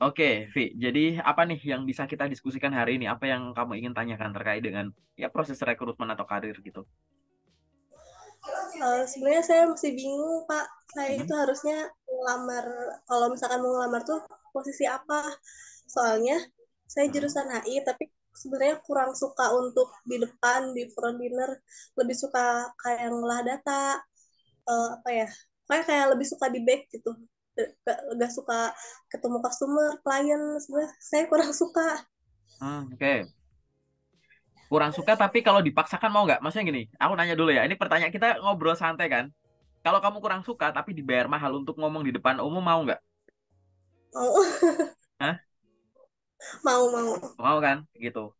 Oke, Vi. Jadi apa nih yang bisa kita diskusikan hari ini? Apa yang kamu ingin tanyakan terkait dengan ya proses rekrutmen atau karir gitu? Sebenarnya saya masih bingung, Pak. Saya Hmm? itu harusnya ngelamar, kalau misalkan mau ngelamar tuh posisi apa? Soalnya saya Hmm? jurusan HI, tapi sebenarnya kurang suka untuk di depan, di front dinner. Lebih suka kayak ngolah data, apa ya? Kayak lebih suka di back gitu. Gak suka ketemu customer, klien. Sebenarnya saya kurang suka. Oke. Kurang suka tapi kalau dipaksakan mau nggak? Maksudnya gini, aku nanya dulu ya. Ini pertanyaan kita ngobrol santai kan? Kalau kamu kurang suka tapi dibayar mahal untuk ngomong di depan umum mau nggak? Mau, Hah? mau. Mau kan? Gitu.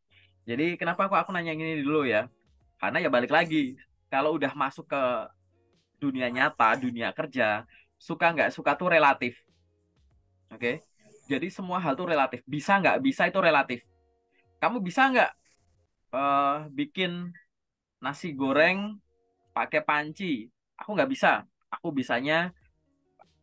Jadi kenapa aku nanya ini dulu ya? Karena ya balik lagi. Kalau udah masuk ke dunia nyata, dunia kerja, suka nggak suka tuh relatif. Oke? Jadi semua hal tuh relatif. Bisa nggak? Bisa itu relatif. Kamu bisa nggak bikin nasi goreng pakai panci? Aku nggak bisa. Aku bisanya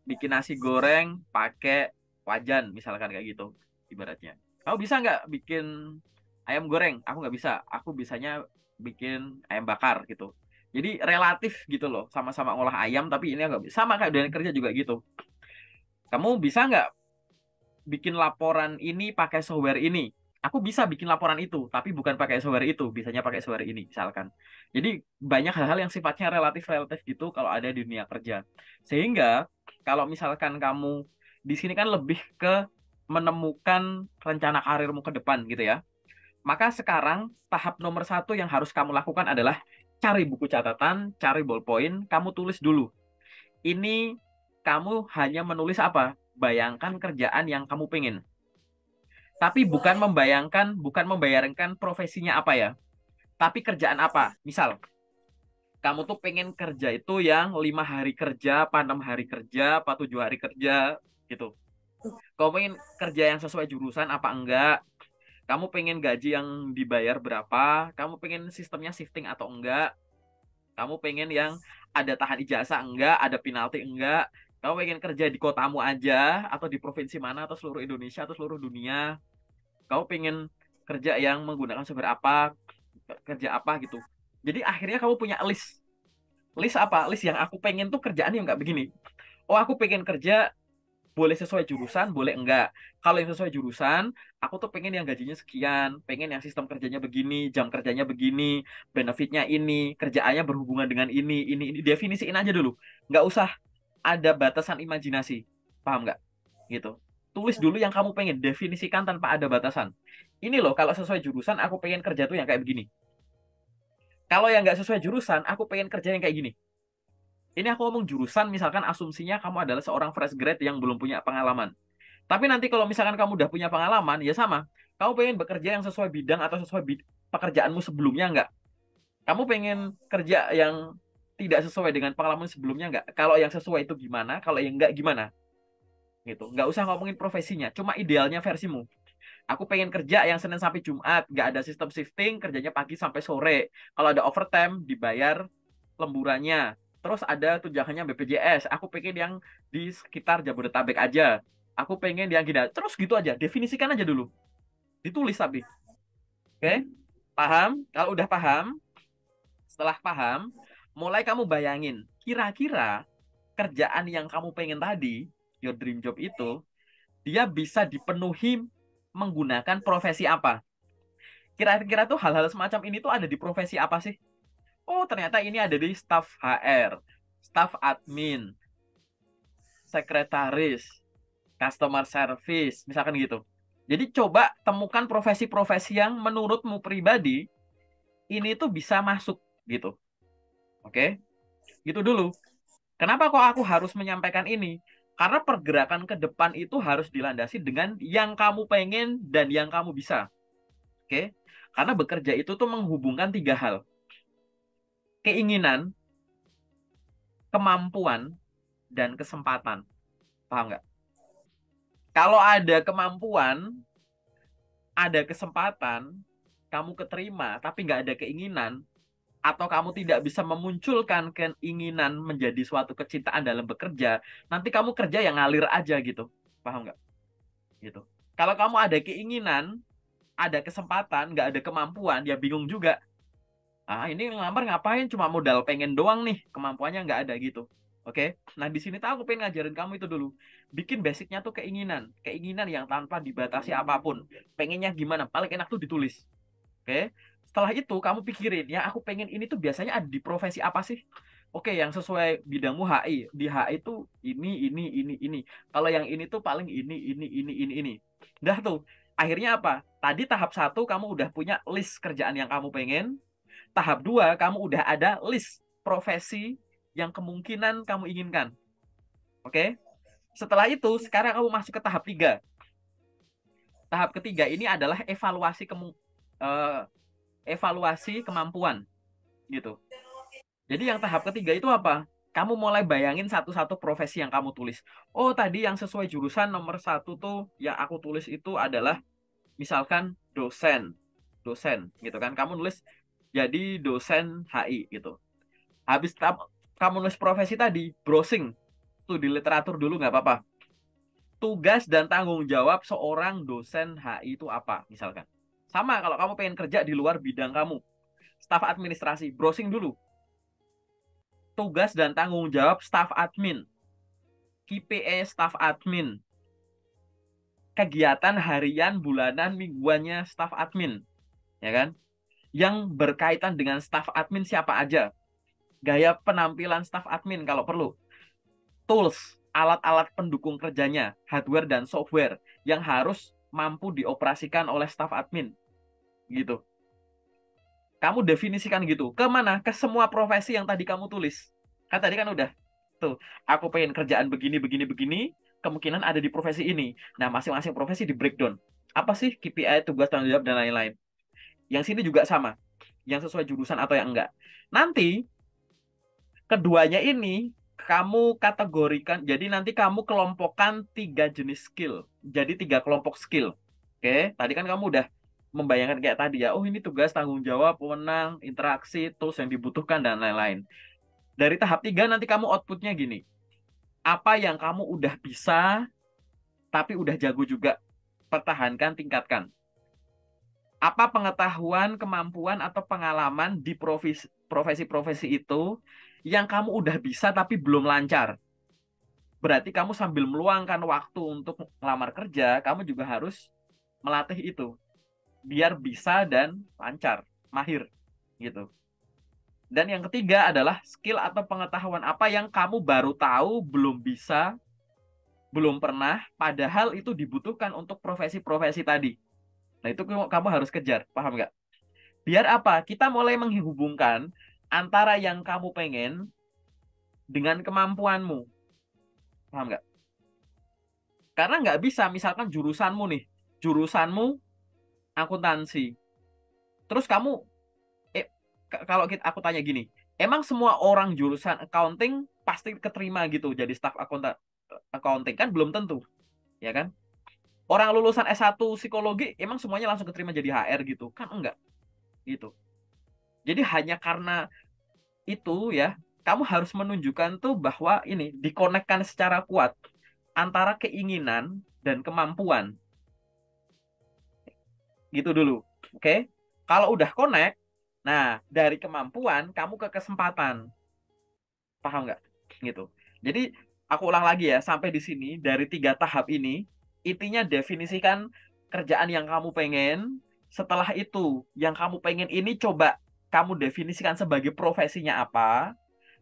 bikin nasi goreng pakai wajan, misalkan kayak gitu, ibaratnya. Kamu bisa nggak bikin ayam goreng? Aku nggak bisa. Aku bisanya bikin ayam bakar gitu. Jadi relatif gitu loh. Sama-sama ngolah ayam, tapi ini nggak bisa. Sama kayak dunia kerja juga gitu. Kamu bisa nggak bikin laporan ini pakai software ini. Aku bisa bikin laporan itu, tapi bukan pakai software itu, bisanya pakai software ini, misalkan. Jadi banyak hal-hal yang sifatnya relatif-relatif gitu kalau ada di dunia kerja. Sehingga kalau misalkan kamu di sini kan lebih ke menemukan rencana karirmu ke depan gitu ya. Maka sekarang tahap nomor satu yang harus kamu lakukan adalah cari buku catatan, cari ballpoint, kamu tulis dulu. Ini kamu hanya menulis apa? Bayangkan kerjaan yang kamu pengen. Tapi bukan membayangkan profesinya apa ya. Tapi kerjaan apa. Misal, kamu tuh pengen kerja itu yang 5 hari kerja, apa 6 hari kerja, apa 7 hari kerja, gitu. Kamu pengen kerja yang sesuai jurusan apa enggak? Kamu pengen gaji yang dibayar berapa? Kamu pengen sistemnya shifting atau enggak? Kamu pengen yang ada tahan ijazah enggak? Ada penalti enggak? Kamu pengen kerja di kotamu aja, atau di provinsi mana, atau seluruh Indonesia, atau seluruh dunia? Kamu pengen kerja yang menggunakan software apa, kerja apa gitu. Jadi akhirnya kamu punya list. List apa? List yang aku pengen tuh kerjaan yang nggak begini. Oh, aku pengen kerja boleh sesuai jurusan, boleh enggak. Kalau yang sesuai jurusan, aku tuh pengen yang gajinya sekian, pengen yang sistem kerjanya begini, jam kerjanya begini, benefitnya ini, kerjaannya berhubungan dengan ini. Definisiin aja dulu. Nggak usah ada batasan imajinasi. Paham nggak? Gitu. Tulis dulu yang kamu pengen, definisikan tanpa ada batasan. Ini loh, kalau sesuai jurusan, aku pengen kerja tuh yang kayak begini. Kalau yang nggak sesuai jurusan, aku pengen kerja yang kayak gini. Ini aku ngomong jurusan, misalkan asumsinya kamu adalah seorang fresh grade yang belum punya pengalaman. Tapi nanti kalau misalkan kamu udah punya pengalaman, ya sama. Kamu pengen bekerja yang sesuai bidang atau sesuai pekerjaanmu sebelumnya nggak? Kamu pengen kerja yang tidak sesuai dengan pengalaman sebelumnya nggak? Kalau yang sesuai itu gimana? Kalau yang nggak gimana? Gitu. Nggak usah ngomongin profesinya, cuma idealnya versimu. Aku pengen kerja yang Senin sampai Jumat, nggak ada sistem shifting, kerjanya pagi sampai sore. Kalau ada overtime, dibayar lemburannya. Terus ada tunjangannya BPJS. Aku pengen yang di sekitar Jabodetabek aja. Aku pengen yang gini. Terus gitu aja, definisikan aja dulu. Ditulis tapi. Oke? Paham? Kalau udah paham, setelah paham, mulai kamu bayangin, kira-kira kerjaan yang kamu pengen tadi, your dream job itu, dia bisa dipenuhi menggunakan profesi apa? Kira-kira tuh hal-hal semacam ini tuh ada di profesi apa sih? Oh, ternyata ini ada di staff HR, staff admin, sekretaris, customer service, misalkan gitu. Jadi coba temukan profesi-profesi yang menurutmu pribadi ini tuh bisa masuk gitu. Oke? Gitu dulu. Kenapa kok aku harus menyampaikan ini? Karena pergerakan ke depan itu harus dilandasi dengan yang kamu pengen dan yang kamu bisa. Oke? Karena bekerja itu tuh menghubungkan 3 hal. Keinginan, kemampuan, dan kesempatan. Paham nggak? Kalau ada kemampuan, ada kesempatan, kamu keterima, tapi nggak ada keinginan, atau kamu tidak bisa memunculkan keinginan menjadi suatu kecintaan dalam bekerja, nanti kamu kerja yang ngalir aja gitu. Paham nggak? gitu. Kalau kamu ada keinginan, ada kesempatan, nggak ada kemampuan, ya bingung juga. Ah, ini ngelamar ngapain? Cuma modal pengen doang nih, kemampuannya nggak ada gitu. Oke, nah di sini tuh aku pengen ngajarin kamu itu dulu. Bikin basicnya tuh keinginan, keinginan yang tanpa dibatasi apapun. Pengennya gimana? Paling enak tuh ditulis. Oke, setelah itu kamu pikirin ya, aku pengen ini tuh biasanya ada di profesi apa sih? Oke, yang sesuai bidangmu HI. Di HI tuh ini. Kalau yang ini tuh paling ini. Udah tuh. Akhirnya apa? Tadi tahap satu kamu udah punya list kerjaan yang kamu pengen. Tahap dua kamu udah ada list profesi yang kemungkinan kamu inginkan. Oke? Setelah itu, sekarang kamu masuk ke tahap tiga. Tahap ketiga ini adalah eh, evaluasi kemampuan gitu. Jadi yang tahap ketiga itu apa? Kamu mulai bayangin satu-satu profesi yang kamu tulis. Oh, tadi yang sesuai jurusan nomor satu tuh yang aku tulis itu adalah misalkan dosen. Dosen gitu kan. Kamu nulis jadi dosen HI gitu. Habis kamu nulis profesi tadi, browsing. Studi literatur dulu nggak apa-apa. Tugas dan tanggung jawab seorang dosen HI itu apa misalkan. Sama kalau kamu pengen kerja di luar bidang kamu. Staf administrasi, browsing dulu tugas dan tanggung jawab staf admin, KPI staf admin, kegiatan harian, bulanan, mingguannya staf admin, ya kan? Yang berkaitan dengan staf admin siapa aja, gaya penampilan staf admin kalau perlu, tools, alat-alat pendukung kerjanya, hardware dan software yang harus mampu dioperasikan oleh staf admin, gitu. Kamu definisikan gitu. Ke mana? Ke semua profesi yang tadi kamu tulis. Kan tadi kan udah. Tuh, aku pengen kerjaan begini, kemungkinan ada di profesi ini. Nah, masing-masing profesi di breakdown. Apa sih KPI, tugas tanggung jawab, dan lain-lain. Yang sini juga sama. Yang sesuai jurusan atau yang enggak. Nanti, keduanya ini, kamu kategorikan. Jadi nanti kamu kelompokkan 3 jenis skill. Jadi 3 kelompok skill. Oke, tadi kan kamu udah membayangkan kayak tadi ya. Oh, ini tugas, tanggung jawab, wewenang, interaksi, tools yang dibutuhkan, dan lain-lain. Dari tahap 3 nanti kamu outputnya gini. Apa yang kamu udah bisa, tapi udah jago juga. Pertahankan, tingkatkan. Apa pengetahuan, kemampuan, atau pengalaman di profesi-profesi itu yang kamu udah bisa tapi belum lancar. Berarti kamu sambil meluangkan waktu untuk melamar kerja, kamu juga harus melatih itu. Biar bisa dan lancar, mahir. Gitu. Dan yang ketiga adalah skill atau pengetahuan apa yang kamu baru tahu, belum bisa, belum pernah, padahal itu dibutuhkan untuk profesi-profesi tadi. Nah, itu kamu harus kejar, paham nggak? Biar apa? Kita mulai menghubungkan antara yang kamu pengen dengan kemampuanmu, paham nggak? Karena nggak bisa, misalkan jurusanmu nih, jurusanmu akuntansi. Terus kamu, eh, kalau aku tanya gini, emang semua orang jurusan accounting pasti keterima gitu jadi staf accounting? Kan belum tentu, ya kan? Orang lulusan S1 psikologi emang semuanya langsung keterima jadi HR gitu? Kan enggak gitu. Jadi hanya karena itu ya, kamu harus menunjukkan tuh bahwa ini dikonekkan secara kuat antara keinginan dan kemampuan. Gitu dulu. Oke? Kalau udah connect, nah dari kemampuan kamu ke kesempatan. Paham nggak? Gitu. Jadi aku ulang lagi ya, sampai di sini dari 3 tahap ini, intinya definisikan kerjaan yang kamu pengen. Setelah itu, yang kamu pengen ini coba kamu definisikan sebagai profesinya apa.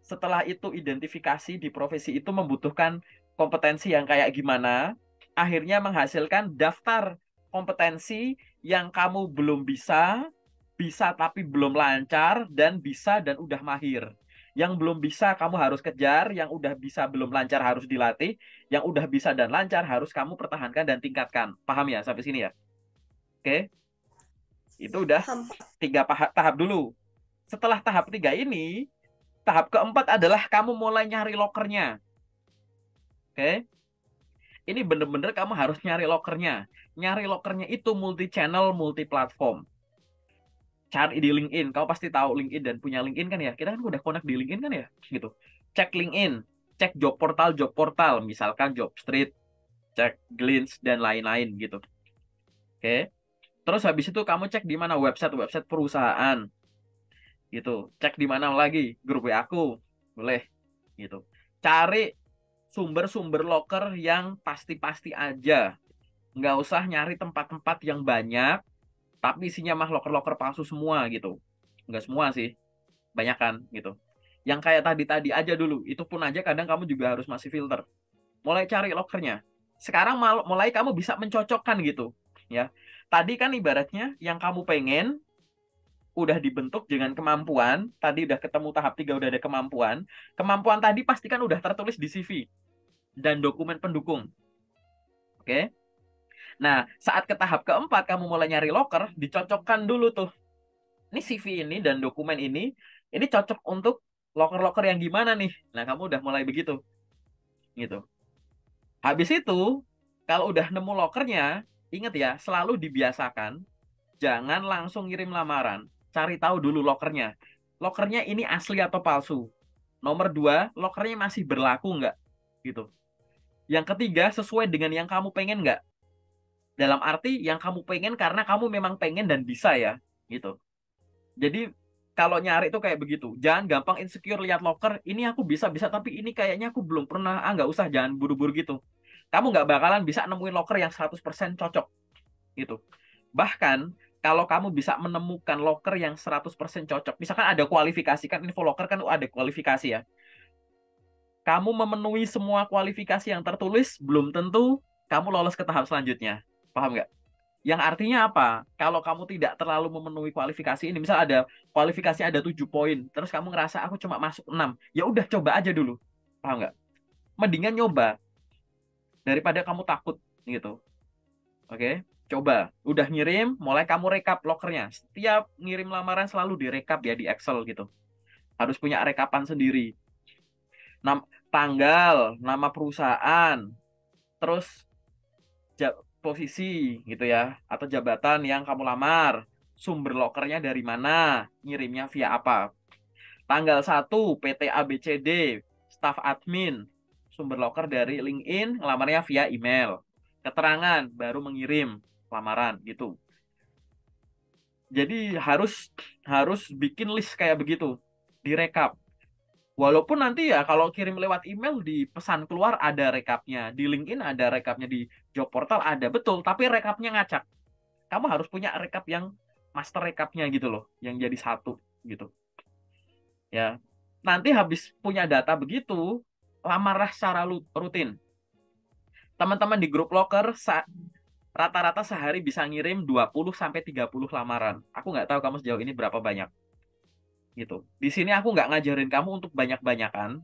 Setelah itu identifikasi di profesi itu membutuhkan kompetensi yang kayak gimana. Akhirnya menghasilkan daftar kompetensi yang kamu belum bisa, bisa tapi belum lancar, dan bisa dan udah mahir. Yang belum bisa kamu harus kejar, yang udah bisa belum lancar harus dilatih, yang udah bisa dan lancar harus kamu pertahankan dan tingkatkan. Paham ya sampai sini ya? Oke, itu udah Paham. 3 tahap dulu. Setelah tahap 3 ini, tahap keempat adalah kamu mulai nyari lokernya. Oke, ini bener-bener kamu harus nyari lokernya. Nyari lokernya itu multi channel, multi platform. Cari di LinkedIn. Kau pasti tahu LinkedIn dan punya LinkedIn kan ya? Kita kan udah connect di LinkedIn kan ya? Gitu. Cek LinkedIn, cek job portal, misalkan Jobstreet, cek Glints dan lain-lain gitu. Oke. Terus habis itu kamu cek di mana website perusahaan gitu. Cek di mana lagi grup WA aku boleh gitu. Cari sumber-sumber loker yang pasti-pasti aja. Nggak usah nyari tempat-tempat yang banyak tapi isinya mah loker-loker palsu semua gitu. Nggak semua sih, banyak kan gitu. Yang kayak tadi-tadi aja dulu, itu pun aja kadang kamu juga harus masih filter. Mulai cari lokernya. Sekarang mulai kamu bisa mencocokkan gitu, ya. Tadi kan ibaratnya yang kamu pengen udah dibentuk dengan kemampuan, tadi udah ketemu tahap 3 udah ada kemampuan. Kemampuan tadi pasti kan udah tertulis di CV dan dokumen pendukung. Oke. Nah, saat ke tahap keempat kamu mulai nyari loker, dicocokkan dulu tuh. Ini CV ini dan dokumen ini cocok untuk loker-loker yang gimana nih? Nah, kamu udah mulai begitu, gitu. Habis itu, kalau udah nemu lokernya, ingat ya, selalu dibiasakan, jangan langsung ngirim lamaran. Cari tahu dulu lokernya. Lokernya ini asli atau palsu. Nomor dua, lokernya masih berlaku nggak? Gitu. Yang ketiga, sesuai dengan yang kamu pengen nggak? Dalam arti yang kamu pengen karena kamu memang pengen dan bisa ya, gitu. Jadi kalau nyari itu kayak begitu. Jangan gampang insecure lihat loker. Ini aku bisa-bisa tapi ini kayaknya aku belum pernah. Ah nggak usah, jangan buru-buru gitu. Kamu nggak bakalan bisa nemuin loker yang 100% cocok gitu. Bahkan kalau kamu bisa menemukan loker yang 100% cocok. Misalkan ada kualifikasi kan info loker kan ada kualifikasi ya. Kamu memenuhi semua kualifikasi yang tertulis belum tentu kamu lolos ke tahap selanjutnya. Paham nggak? Yang artinya apa? Kalau kamu tidak terlalu memenuhi kualifikasi ini, misal ada kualifikasi ada 7 poin, terus kamu ngerasa aku cuma masuk 6, ya udah coba aja dulu. Paham nggak? Mendingan nyoba daripada kamu takut gitu. Oke? Coba. Udah ngirim, mulai kamu rekap lokernya. Setiap ngirim lamaran selalu direkap ya di Excel gitu. Harus punya rekapan sendiri. Tanggal, nama perusahaan, terus posisi gitu ya atau jabatan yang kamu lamar, sumber lokernya dari mana, ngirimnya via apa. Tanggal 1 PT ABCD, staff admin, sumber loker dari LinkedIn, ngelamarnya via email. Keterangan baru mengirim lamaran gitu. Jadi harus harus bikin list kayak begitu, direkap. Walaupun nanti ya kalau kirim lewat email di pesan keluar ada rekapnya, di LinkedIn ada rekapnya, di job portal ada betul, tapi rekapnya ngacak. Kamu harus punya rekap yang master rekapnya gitu loh, yang jadi satu gitu. Ya. Nanti habis punya data begitu, lamarlah secara rutin. Teman-teman di grup loker rata-rata sehari bisa ngirim 20 sampai 30 lamaran. Aku nggak tahu kamu sejauh ini berapa banyak gitu. Di sini aku nggak ngajarin kamu untuk banyak-banyakan,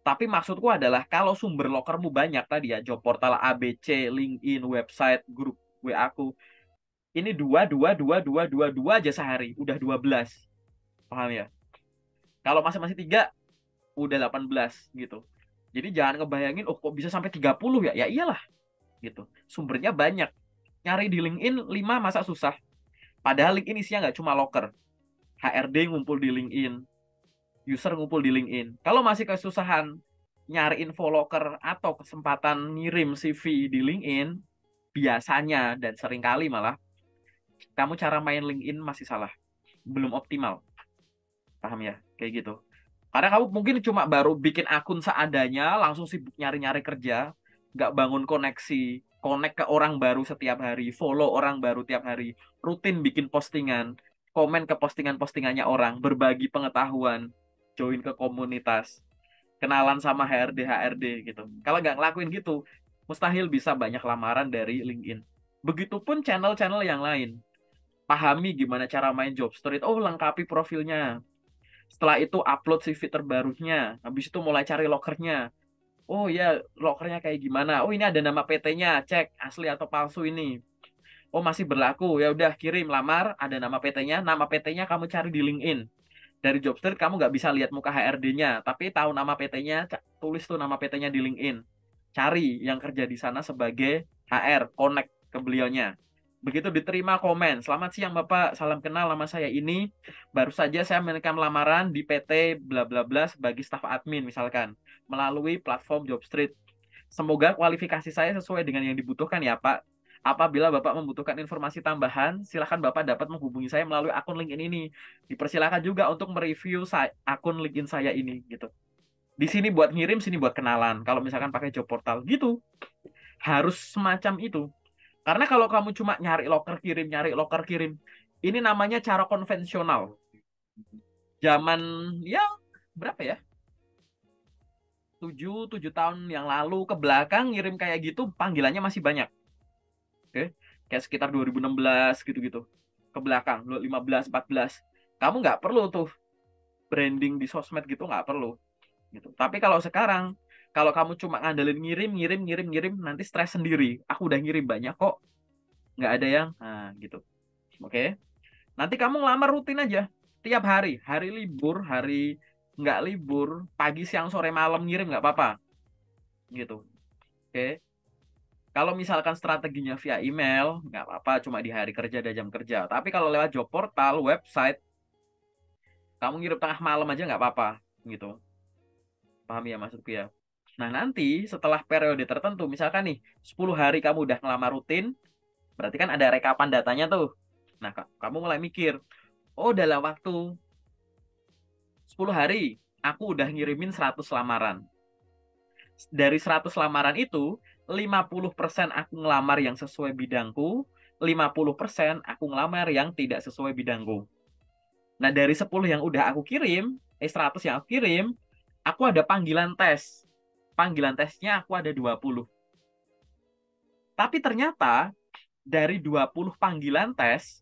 tapi maksudku adalah kalau sumber lokermu banyak tadi ya, job portal ABC, LinkedIn, website, grup WA aku, ini dua aja sehari, udah 12. Paham ya? Kalau masing-masing 3, udah 18 gitu. Jadi jangan ngebayangin, oh kok bisa sampai 30 ya? Ya iyalah gitu. Sumbernya banyak. Nyari di LinkedIn 5 masa susah. Padahal LinkedIn isinya nggak cuma loker. HRD ngumpul di LinkedIn, user ngumpul di LinkedIn. Kalau masih kesusahan nyari info loker atau kesempatan ngirim CV di LinkedIn, biasanya dan seringkali malah kamu cara main LinkedIn masih salah, belum optimal. Paham ya? Kayak gitu. Karena kamu mungkin cuma baru bikin akun seadanya, langsung sibuk nyari-nyari kerja, nggak bangun koneksi, connect ke orang baru setiap hari, follow orang baru tiap hari, rutin bikin postingan, komen ke postingan-postingannya orang, berbagi pengetahuan, join ke komunitas, kenalan sama HRD gitu. Kalau nggak ngelakuin gitu, mustahil bisa banyak lamaran dari LinkedIn. Begitupun channel-channel yang lain. Pahami gimana cara main job street. Oh, lengkapi profilnya. Setelah itu upload CV terbarunya. Habis itu mulai cari lokernya. Oh ya, lokernya kayak gimana? Oh ini ada nama PT-nya. Cek asli atau palsu ini. Oh masih berlaku. Ya udah kirim lamar. Ada nama PT-nya. Nama PT-nya kamu cari di LinkedIn. Dari Jobstreet kamu nggak bisa lihat muka HRD-nya, tapi tahu nama PT-nya, tulis tuh nama PT-nya di LinkedIn. Cari yang kerja di sana sebagai HR, connect ke beliaunya. Begitu diterima komen, selamat siang Bapak, salam kenal, nama saya ini. Baru saja saya merekam lamaran di PT bla bla bla sebagai staf admin misalkan, melalui platform Jobstreet. Semoga kualifikasi saya sesuai dengan yang dibutuhkan ya Pak. Apabila Bapak membutuhkan informasi tambahan, silakan Bapak dapat menghubungi saya melalui akun LinkedIn ini. Dipersilakan juga untuk mereview akun LinkedIn saya ini gitu. Di sini buat ngirim, sini buat kenalan. Kalau misalkan pakai job portal gitu, harus semacam itu. Karena kalau kamu cuma nyari loker kirim, ini namanya cara konvensional. Zaman ya berapa ya? 7 tahun yang lalu ke belakang ngirim kayak gitu panggilannya masih banyak. Oke. Kayak sekitar 2016 gitu-gitu. Ke belakang, 15, 14. Kamu nggak perlu tuh branding di sosmed gitu, nggak perlu gitu. Tapi kalau sekarang, kalau kamu cuma ngandelin ngirim, nanti stres sendiri. Aku udah ngirim banyak kok, nggak ada yang, nah gitu. Oke. Nanti kamu ngelamar rutin aja, tiap hari, hari libur, hari nggak libur, pagi, siang, sore, malam ngirim nggak apa-apa, gitu. Oke. Kalau misalkan strateginya via email, nggak apa-apa, cuma di hari kerja, ada jam kerja. Tapi kalau lewat job portal, website, kamu ngirim tengah malam aja nggak apa-apa, gitu. Paham ya maksudku ya? Nah, nanti setelah periode tertentu, misalkan nih, 10 hari kamu udah ngelamar rutin, berarti kan ada rekapan datanya tuh. Nah, kamu mulai mikir, oh dalam waktu 10 hari, aku udah ngirimin 100 lamaran. Dari 100 lamaran itu, 50% aku ngelamar yang sesuai bidangku, 50% aku ngelamar yang tidak sesuai bidangku. Nah, dari 10 yang udah aku kirim, 100 yang aku kirim, aku ada panggilan tes. Panggilan tesnya aku ada 20. Tapi ternyata dari 20 panggilan tes,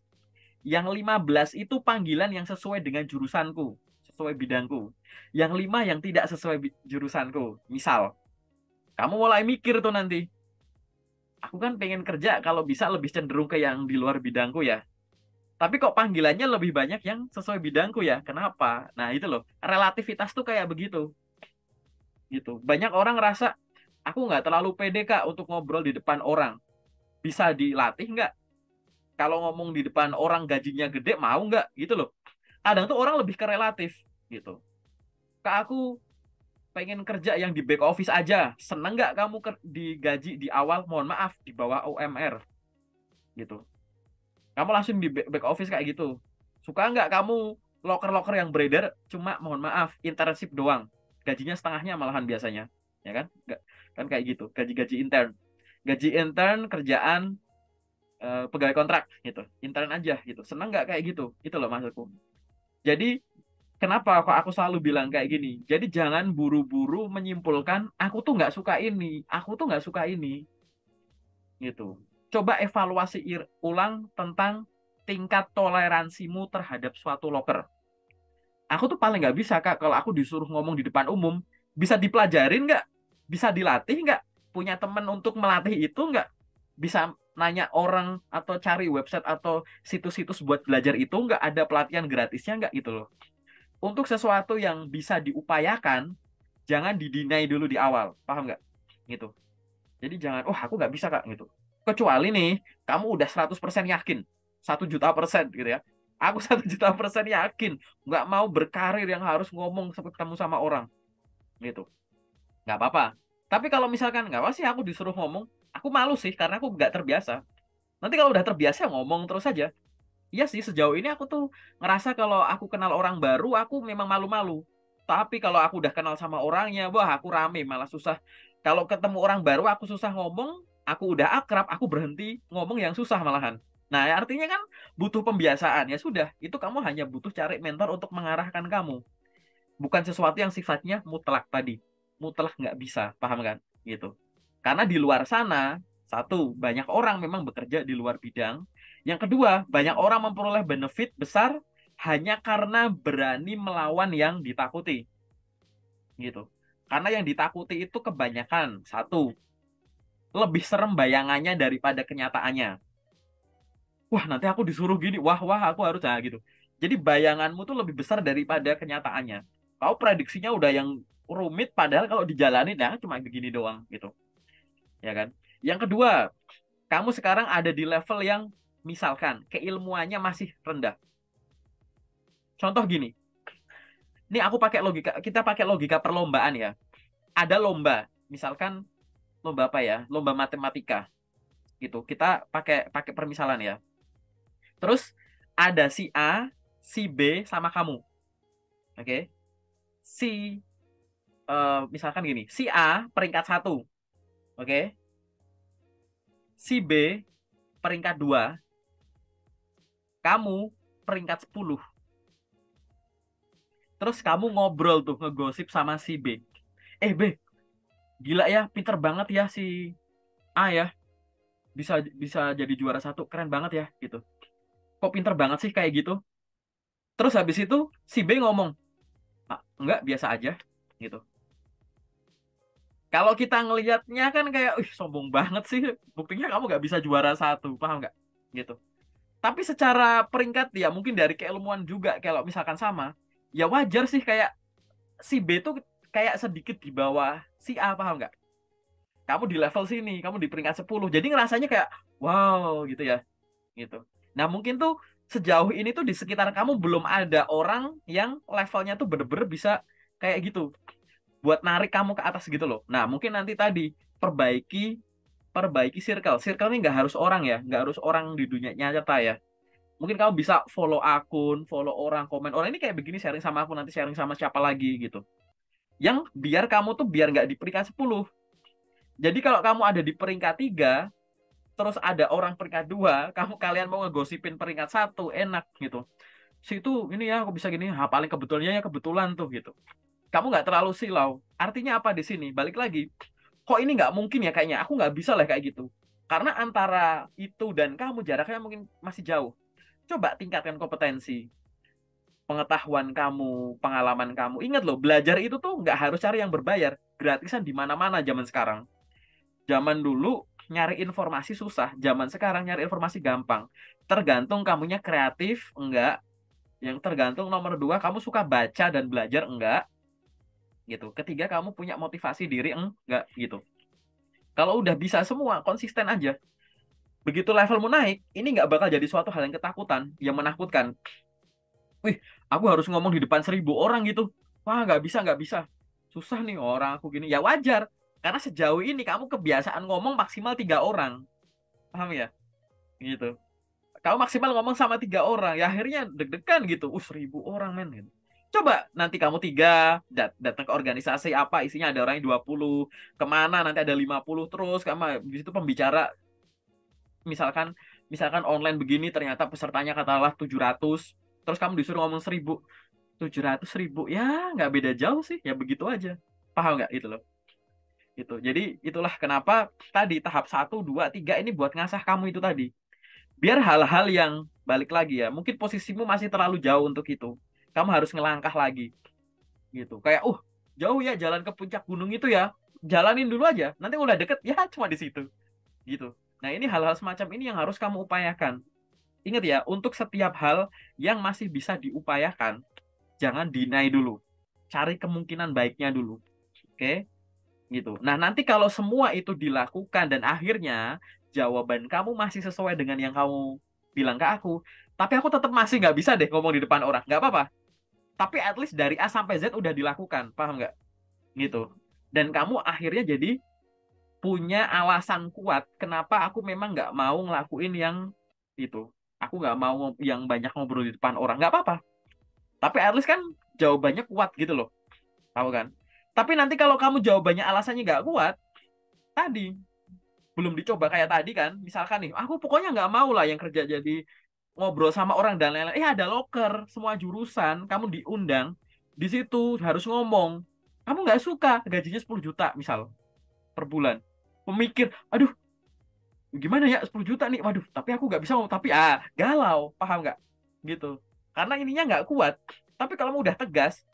yang 15 itu panggilan yang sesuai dengan jurusanku, sesuai bidangku. Yang 5 yang tidak sesuai jurusanku. Misal, kamu mulai mikir tuh nanti, aku kan pengen kerja kalau bisa lebih cenderung ke yang di luar bidangku ya. Tapi kok panggilannya lebih banyak yang sesuai bidangku ya? Kenapa? Nah itu loh, relativitas tuh kayak begitu. Gitu. Banyak orang ngerasa, aku nggak terlalu pede Kak untuk ngobrol di depan orang. Bisa dilatih nggak? Kalau ngomong di depan orang gajinya gede, mau nggak? Gitu loh. Kadang tuh orang lebih ke relatif. Gitu. Kak aku pengen kerja yang di back office aja. Seneng nggak kamu digaji di awal? Mohon maaf, di bawah UMR. Gitu. Kamu langsung di back office kayak gitu. Suka nggak kamu loker-loker yang beredar cuma mohon maaf internship doang. Gajinya setengahnya malahan biasanya. Ya kan? Nggak, kan kayak gitu. Gaji-gaji intern. Gaji intern kerjaan pegawai kontrak gitu. Intern aja gitu. Senang nggak kayak gitu? Itu loh maksudku. Jadi kenapa kok aku selalu bilang kayak gini? Jadi jangan buru-buru menyimpulkan aku tuh nggak suka ini, aku tuh nggak suka ini, gitu. Coba evaluasi ulang tentang tingkat toleransimu terhadap suatu loker. Aku tuh paling nggak bisa Kak kalau aku disuruh ngomong di depan umum, bisa dipelajarin nggak? Bisa dilatih nggak? Punya teman untuk melatih itu nggak? Bisa nanya orang atau cari website atau situs-situs buat belajar itu nggak? Ada pelatihan gratisnya nggak gitu loh. Untuk sesuatu yang bisa diupayakan, jangan didinai dulu di awal, paham nggak? Gitu. Jadi jangan, oh aku nggak bisa Kak gitu. Kecuali nih, kamu udah 100% yakin, 1 juta% gitu ya. Aku 1 juta% yakin, nggak mau berkarir yang harus ngomong seperti kamu sama orang, gitu. Nggak apa-apa. Tapi kalau misalkan nggak apa sih aku disuruh ngomong, aku malu sih karena aku nggak terbiasa. Nanti kalau udah terbiasa ngomong terus aja. Iya sih, sejauh ini aku tuh ngerasa kalau aku kenal orang baru, aku memang malu-malu. Tapi kalau aku udah kenal sama orangnya, wah aku rame, malah susah. Kalau ketemu orang baru, aku susah ngomong, aku udah akrab, aku berhenti ngomong yang susah malahan. Nah, artinya kan butuh pembiasaan. Ya sudah, itu kamu hanya butuh cari mentor untuk mengarahkan kamu. Bukan sesuatu yang sifatnya mutlak tadi. Mutlak nggak bisa, paham kan? Gitu. Karena di luar sana, satu, banyak orang memang bekerja di luar bidang. Yang kedua, banyak orang memperoleh benefit besar hanya karena berani melawan yang ditakuti. Gitu. Karena yang ditakuti itu kebanyakan, satu, lebih serem bayangannya daripada kenyataannya. Wah, nanti aku disuruh gini, wah, aku harus gitu. Jadi bayanganmu tuh lebih besar daripada kenyataannya. Kau prediksinya udah yang rumit, padahal kalau dijalanin ya cuma begini doang gitu. Ya kan? Yang kedua, kamu sekarang ada di level yang misalkan keilmuannya masih rendah. Contoh gini, ini aku pakai logika, kita pakai logika perlombaan ya. Ada lomba, misalkan lomba apa ya? Lomba matematika gitu. Kita pakai pakai permisalan ya. Terus ada si A, si B sama kamu. Oke. Si misalkan gini, si A peringkat satu, oke? Si B peringkat 2, kamu peringkat 10. Terus kamu ngobrol tuh, ngegosip sama si B. B, gila ya, pinter banget ya si A ya, bisa bisa jadi juara satu, keren banget ya, gitu. Kok pinter banget sih kayak gitu? Terus habis itu si B ngomong, "Ah, enggak, biasa aja," gitu. Kalau kita ngelihatnya kan kayak, sombong banget sih, buktinya kamu nggak bisa juara satu, paham nggak? Gitu. Tapi secara peringkat ya mungkin dari keilmuan juga kalau misalkan sama, ya wajar sih kayak si B tuh kayak sedikit di bawah si A, paham nggak? Kamu di level sini, kamu di peringkat 10. Jadi ngerasanya kayak wow gitu ya, gitu. Nah, mungkin tuh sejauh ini tuh di sekitar kamu belum ada orang yang levelnya tuh bener-bener bisa kayak gitu buat narik kamu ke atas gitu loh. Nah, mungkin nanti tadi perbaiki perbaiki circle. Circle ini nggak harus orang ya, nggak harus orang di dunia nyata ya. Mungkin kamu bisa follow akun, follow orang, komen orang ini kayak begini, sharing sama aku, nanti sharing sama siapa lagi gitu. Yang biar kamu tuh biar nggak di peringkat 10. Jadi kalau kamu ada di peringkat 3, terus ada orang peringkat 2, kalian mau ngegosipin peringkat 1, enak gitu. Si itu ini ya, aku bisa gini, paling kebetulannya ya kebetulan tuh gitu. Kamu nggak terlalu silau. Artinya apa di sini? Balik lagi, kok ini nggak mungkin ya kayaknya, aku nggak bisa lah kayak gitu. Karena antara itu dan kamu jaraknya mungkin masih jauh. Coba tingkatkan kompetensi, pengetahuan kamu, pengalaman kamu. Ingat loh, belajar itu tuh nggak harus cari yang berbayar. Gratisan di mana-mana zaman sekarang. Zaman dulu nyari informasi susah, zaman sekarang nyari informasi gampang. Tergantung kamunya kreatif enggak, yang tergantung nomor dua kamu suka baca dan belajar enggak, gitu. Ketiga kamu punya motivasi diri enggak, gitu. Kalau udah bisa semua, konsisten aja. Begitu levelmu naik, ini nggak bakal jadi suatu hal yang ketakutan, yang menakutkan. Wih, aku harus ngomong di depan 1.000 orang gitu. Wah, nggak bisa. Susah nih orang aku gini. Ya wajar, karena sejauh ini kamu kebiasaan ngomong maksimal 3 orang. Paham ya? Gitu. Kamu maksimal ngomong sama 3 orang, ya akhirnya deg-degan gitu. 1.000 orang men. Gitu. Coba nanti kamu tiga datang ke organisasi apa isinya ada orangnya 20, kemana nanti ada 50 terus kamu di situ pembicara, misalkan misalkan online begini ternyata pesertanya katakanlah 700, terus kamu disuruh ngomong 1.000, 700.000 ya nggak beda jauh sih, ya begitu aja, paham nggak itu loh. Itu jadi itulah kenapa tadi tahap 1, 2, 3 ini buat ngasah kamu itu tadi, biar hal-hal yang balik lagi ya, mungkin posisimu masih terlalu jauh untuk itu, kamu harus ngelangkah lagi gitu, kayak jauh ya jalan ke puncak gunung itu ya, jalanin dulu aja, nanti udah deket ya cuma di situ gitu. Nah, ini hal-hal semacam ini yang harus kamu upayakan. Ingat ya, untuk setiap hal yang masih bisa diupayakan, jangan deny dulu, cari kemungkinan baiknya dulu, oke, gitu. Nah, nanti kalau semua itu dilakukan dan akhirnya jawaban kamu masih sesuai dengan yang kamu bilang ke aku, tapi aku tetap masih nggak bisa deh ngomong di depan orang, nggak apa-apa. Tapi at least dari A sampai Z udah dilakukan, paham nggak? Gitu. Dan kamu akhirnya jadi punya alasan kuat kenapa aku memang nggak mau ngelakuin yang itu. Aku nggak mau yang banyak ngobrol di depan orang, nggak apa-apa. Tapi at least kan jawabannya kuat gitu loh, tahu kan? Tapi nanti kalau kamu jawabannya alasannya nggak kuat, tadi belum dicoba kayak tadi kan, misalkan nih, aku pokoknya nggak mau lah yang kerja jadi ngobrol sama orang dan lain-lain. Ada loker, semua jurusan, kamu diundang, di situ harus ngomong. Kamu nggak suka, gajinya 10 juta misal per bulan. Pemikir, aduh, gimana ya 10 juta nih, waduh, tapi aku nggak bisa ngomong, tapi galau, paham nggak? Gitu. Karena ininya nggak kuat. Tapi kalau mau udah tegas,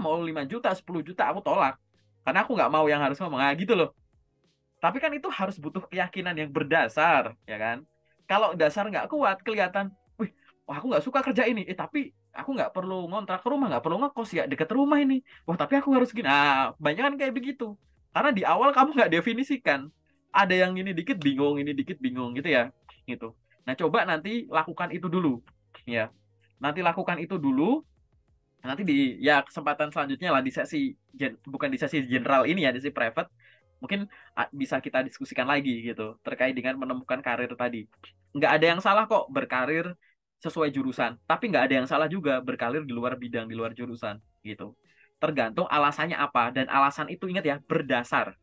mau 5 juta, 10 juta, aku tolak. Karena aku nggak mau yang harus ngomong, gitu loh. Tapi kan itu harus butuh keyakinan yang berdasar, ya kan? Kalau dasar nggak kuat, kelihatan, wih, wah aku nggak suka kerja ini, tapi aku nggak perlu ngontrak ke rumah, nggak perlu ngekos ya, deket rumah ini. Wah, tapi aku harus gini. Banyak kan kayak begitu. Karena di awal kamu nggak definisikan. Ada yang ini dikit bingung gitu ya, gitu. Nah, coba nanti lakukan itu dulu, ya. Nanti lakukan itu dulu. Nanti di ya kesempatan selanjutnya lah di sesi bukan di sesi general ini ya, di sesi private, Mungkin bisa kita diskusikan lagi gitu terkait dengan menemukan karir tadi. Nggak ada yang salah kok berkarir sesuai jurusan, tapi nggak ada yang salah juga berkarir di luar bidang, di luar jurusan gitu. Tergantung alasannya apa, dan alasan itu ingat ya berdasar,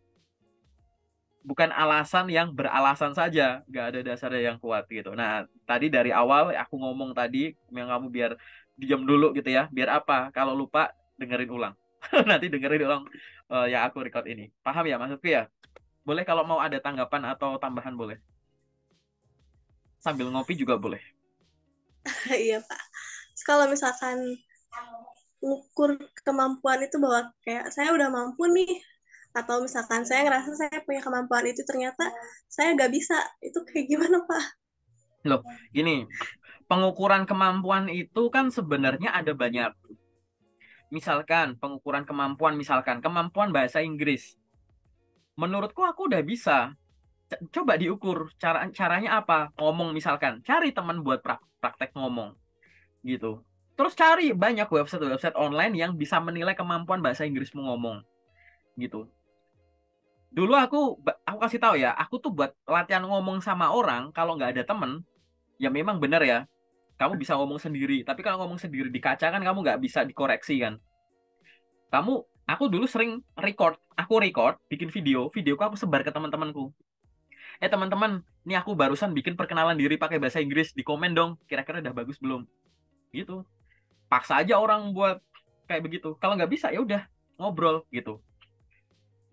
bukan alasan yang beralasan saja, nggak ada dasarnya yang kuat gitu. Nah, tadi dari awal aku ngomong tadi yang kamu biar diam dulu gitu ya, biar apa? Kalau lupa dengerin ulang. Nanti dengerin ulang yang aku record ini. Paham ya maksudku ya? Boleh kalau mau ada tanggapan atau tambahan boleh. Sambil ngopi juga boleh. Iya Pak. Terus kalau misalkan ukur kemampuan itu bahwa kayak saya udah mampu nih, atau misalkan saya ngerasa saya punya kemampuan itu ternyata saya nggak bisa, itu kayak gimana Pak? Loh, gini, pengukuran kemampuan itu kan sebenarnya ada banyak. Misalkan pengukuran kemampuan, misalkan kemampuan bahasa Inggris. Menurutku aku udah bisa. Coba diukur caranya apa? Ngomong misalkan, cari teman buat praktek ngomong gitu. Terus cari banyak website-website online yang bisa menilai kemampuan bahasa Inggrismu ngomong gitu. Dulu aku kasih tahu ya, aku tuh buat latihan ngomong sama orang kalau nggak ada temen, ya memang bener ya. Kamu bisa ngomong sendiri, tapi kalau ngomong sendiri di kaca kan kamu nggak bisa dikoreksi kan. Kamu, aku dulu sering record, bikin videoku aku sebar ke teman-temanku. Teman-teman, ini aku barusan bikin perkenalan diri pakai bahasa Inggris, di komen dong, kira-kira udah bagus belum? Gitu. Paksa aja orang buat kayak begitu. Kalau nggak bisa ya udah ngobrol gitu.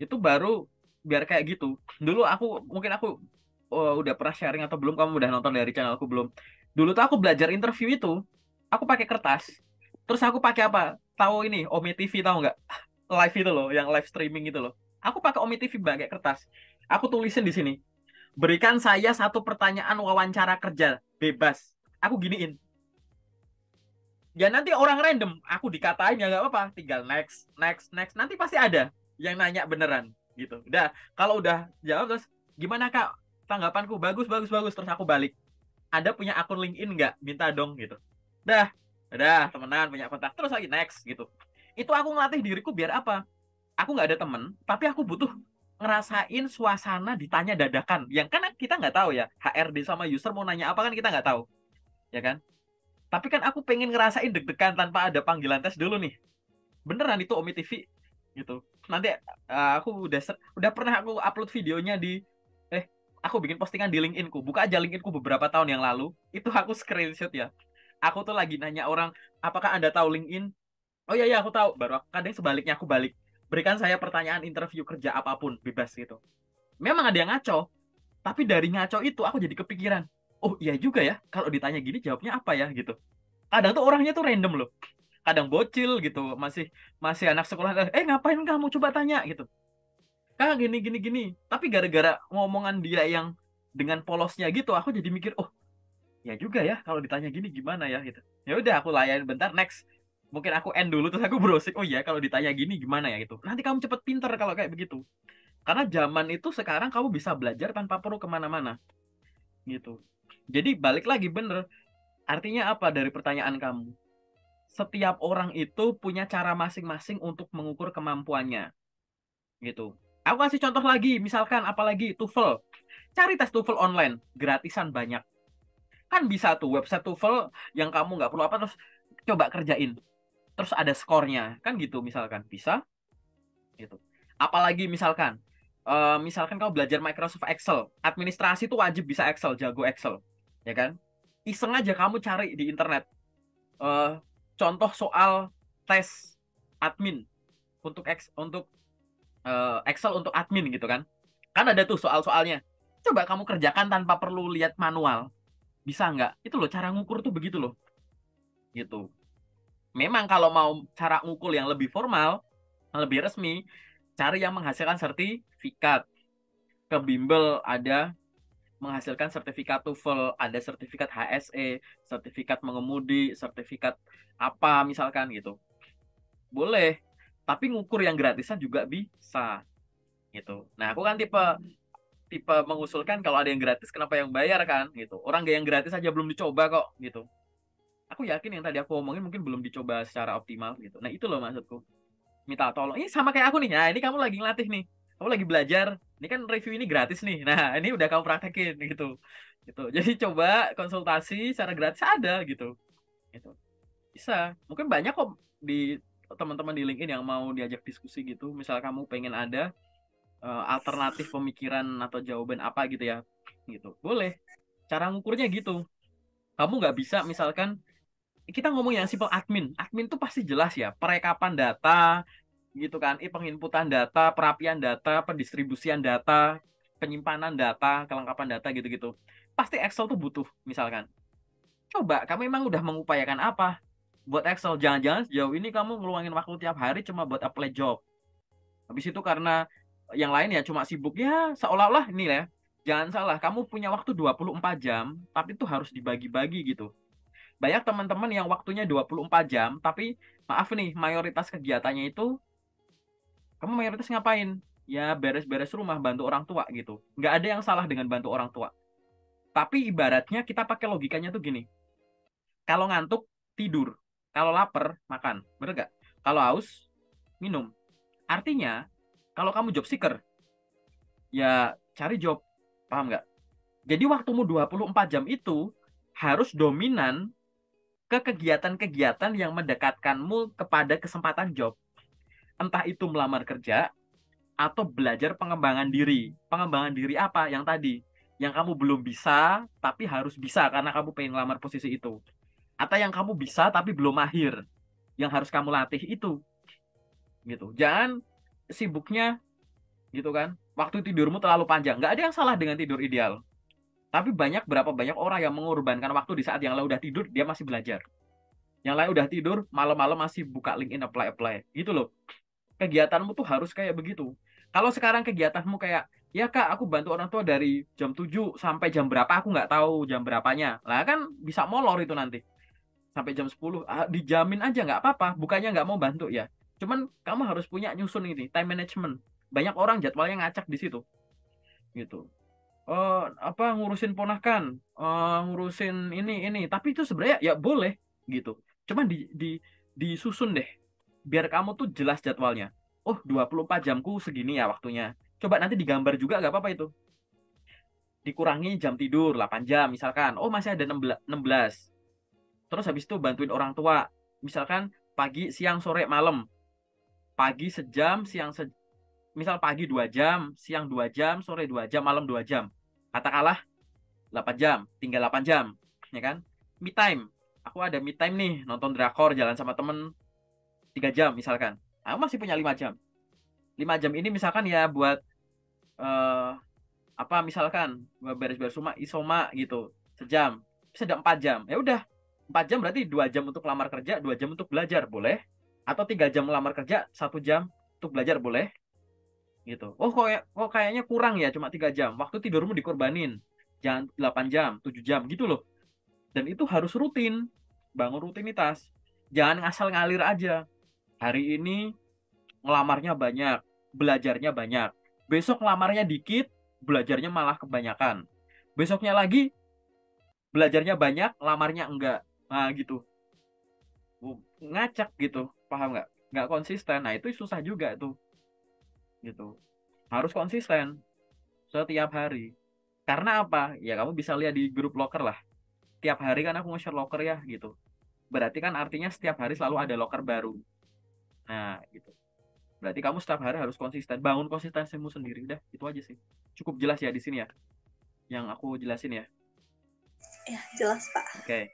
Itu baru biar kayak gitu. Dulu mungkin aku udah pernah sharing atau belum, kamu udah nonton dari channel aku belum. Dulu tuh aku belajar interview itu, aku pakai kertas. Terus aku pakai apa? Tahu ini Omi TV, tahu nggak? Live itu loh, yang live streaming itu loh. Aku pakai Omi TV pakai kertas. Aku tulisin di sini. Berikan saya satu pertanyaan wawancara kerja bebas. Aku giniin. Ya nanti orang random, aku dikatain ya nggak apa-apa. Tinggal next, next, next. Nanti pasti ada yang nanya beneran gitu. Udah, kalau udah jawab terus gimana Kak? Tanggapanku bagus, bagus, bagus. Terus aku balik. Ada punya akun LinkedIn nggak? Minta dong gitu. Udah, temenan, punya kontak. Terus lagi next gitu. Itu aku ngelatih diriku biar apa? Aku nggak ada temen, tapi aku butuh ngerasain suasana ditanya dadakan. Yang kan kita nggak tahu ya, HRD sama user mau nanya apa kan kita nggak tahu, ya kan? Tapi kan aku pengen ngerasain deg-degan tanpa ada panggilan tes dulu nih. Beneran itu Omi TV gitu. Nanti aku udah pernah aku upload videonya di aku bikin postingan di LinkedIn-ku. Buka aja LinkedIn-ku beberapa tahun yang lalu. Itu aku screenshot ya. Aku tuh lagi nanya orang, apakah Anda tahu LinkedIn? Oh iya, iya aku tahu. Baru kadang sebaliknya aku balik. Berikan saya pertanyaan interview kerja apapun, bebas gitu. Memang ada yang ngaco, tapi dari ngaco itu aku jadi kepikiran. Oh iya juga ya, kalau ditanya gini jawabnya apa ya gitu. Kadang tuh orangnya tuh random loh. Kadang bocil gitu, masih masih anak sekolah. Ngapain kamu coba tanya gitu. Kak gini gini gini. Tapi gara-gara ngomongan dia yang dengan polosnya gitu, aku jadi mikir, oh ya juga ya kalau ditanya gini gimana ya gitu. Ya udah aku layan bentar, next. Mungkin aku end dulu terus aku browsing. Oh iya kalau ditanya gini gimana ya gitu. Nanti kamu cepet pinter kalau kayak begitu. Karena zaman itu sekarang kamu bisa belajar tanpa perlu kemana-mana gitu. Jadi balik lagi bener. Artinya apa dari pertanyaan kamu? Setiap orang itu punya cara masing-masing untuk mengukur kemampuannya gitu. Aku kasih contoh lagi, misalkan apalagi TOEFL. Cari tes TOEFL online, gratisan banyak. Kan bisa tuh website TOEFL yang kamu nggak perlu apa terus coba kerjain. Terus ada skornya, kan gitu misalkan. Bisa gitu. Apalagi misalkan kamu belajar Microsoft Excel, administrasi tuh wajib bisa Excel, jago Excel, ya kan? Iseng aja kamu cari di internet eh, contoh soal tes admin untuk Excel untuk admin gitu kan. Kan ada tuh soal-soalnya. Coba kamu kerjakan tanpa perlu lihat manual. Bisa nggak? Itu loh cara ngukur tuh begitu loh. Gitu. Memang kalau mau cara ngukur yang lebih formal, lebih resmi, cari yang menghasilkan sertifikat. Ke Bimbel ada menghasilkan sertifikat TOEFL, ada sertifikat HSE, sertifikat mengemudi, sertifikat apa misalkan gitu. Boleh. Tapi ngukur yang gratisan juga bisa gitu. Nah, aku kan tipe tipe mengusulkan kalau ada yang gratis kenapa yang bayar kan gitu. Orang gak yang gratis aja belum dicoba kok gitu. Aku yakin yang tadi aku omongin mungkin belum dicoba secara optimal gitu. Nah, itu loh maksudku. Minta tolong. Ini sama kayak aku nih. Nah, ini kamu lagi ngelatih nih. kamu lagi belajar, ini kan review ini gratis nih. Nah, ini udah kamu praktekin gitu. Gitu. Jadi coba konsultasi secara gratis ada gitu. Gitu. Bisa. Mungkin banyak kok di teman-teman di LinkedIn yang mau diajak diskusi gitu. Misal kamu pengen ada alternatif pemikiran atau jawaban apa gitu ya. Gitu. Boleh. Cara ngukurnya gitu. Kamu nggak bisa misalkan kita ngomong yang simpel admin. Admin tuh pasti jelas ya, perekapan data gitu kan, penginputan data, perapian data, pendistribusian data, penyimpanan data, kelengkapan data gitu-gitu. Pasti Excel tuh butuh misalkan. Coba kamu emang udah mengupayakan apa buat Excel? Jangan-jangan sejauh ini kamu ngeluangin waktu tiap hari cuma buat apply job. Habis itu karena yang lain ya cuma sibuk ya seolah-olah ini ya. Jangan salah, kamu punya waktu 24 jam, tapi itu harus dibagi-bagi gitu. Banyak teman-teman yang waktunya 24 jam, tapi maaf nih, mayoritas kegiatannya itu, kamu mayoritas ngapain? Ya beres-beres rumah, bantu orang tua gitu. Nggak ada yang salah dengan bantu orang tua. Tapi ibaratnya kita pakai logikanya tuh gini. Kalau ngantuk, tidur. Kalau lapar, makan. Bener nggak? Kalau haus, minum. Artinya, kalau kamu job seeker, ya cari job. Paham nggak? Jadi waktumu 24 jam itu harus dominan ke kegiatan-kegiatan yang mendekatkanmu kepada kesempatan job. Entah itu melamar kerja atau belajar pengembangan diri. Pengembangan diri apa? Yang tadi. Yang kamu belum bisa, tapi harus bisa karena kamu pengen ngelamar posisi itu. Atau yang kamu bisa, tapi belum mahir. Yang harus kamu latih itu. Gitu. Jangan sibuknya gitu kan. Waktu tidurmu terlalu panjang. Nggak ada yang salah dengan tidur ideal. Tapi berapa banyak orang yang mengorbankan waktu di saat yang lain udah tidur, dia masih belajar. Yang lain udah tidur, malam-malam masih buka LinkedIn apply-apply. Gitu loh. Kegiatanmu tuh harus kayak begitu. Kalau sekarang kegiatanmu kayak, ya kak, aku bantu orang tua dari jam 7 sampai jam berapa, aku nggak tahu jam berapanya. Lah kan bisa molor itu nanti. Sampai jam 10, dijamin aja nggak apa-apa. Bukannya nggak mau bantu ya. Cuman kamu harus punya nyusun ini, time management. Banyak orang jadwalnya ngacak di situ. Gitu. Apa ngurusin ponakan, ngurusin ini. Tapi itu sebenarnya ya boleh gitu. Cuman disusun deh biar kamu tuh jelas jadwalnya. Oh, 24 jamku segini ya waktunya. Coba nanti digambar juga nggak apa-apa itu. Dikurangi jam tidur 8 jam misalkan. Oh, masih ada 16. Terus habis itu bantuin orang tua. Misalkan pagi, siang, sore, malam. Pagi sejam, misal pagi 2 jam, siang 2 jam, sore 2 jam, malam 2 jam. Katakanlah 8 jam, tinggal 8 jam, ya kan? Me time. Aku ada me time nih, nonton drakor, jalan sama temen 3 jam misalkan. Aku masih punya 5 jam. 5 jam ini misalkan ya buat eh, apa misalkan buat beres-beres rumah isoma gitu. Sejam. Bisa ada 4 jam. Ya udah. 4 jam berarti 2 jam untuk lamar kerja, 2 jam untuk belajar, boleh? Atau 3 jam melamar kerja, 1 jam untuk belajar, boleh? Gitu. Oh, kok kayaknya kurang ya cuma 3 jam. Waktu tidurmu dikorbanin. Jangan 8 jam, 7 jam gitu loh. Dan itu harus rutin. Bangun rutinitas. Jangan ngasal ngalir aja. Hari ini ngelamarnya banyak, belajarnya banyak. Besok ngelamarnya dikit, belajarnya malah kebanyakan. Besoknya lagi belajarnya banyak, lamarnya enggak. Nah, gitu. Ngacak gitu. Paham nggak? Nggak konsisten. Nah, itu susah juga tuh. Gitu. Harus konsisten setiap hari. Karena apa? Ya kamu bisa lihat di grup loker lah. Tiap hari kan aku nge-share loker ya gitu. Berarti kan artinya setiap hari selalu ada loker baru. Nah, gitu. Berarti kamu setiap hari harus konsisten. Bangun konsistensimu sendiri. Udah, itu aja sih. Cukup jelas ya di sini ya. Yang aku jelasin ya. Ya, jelas, Pak. Oke.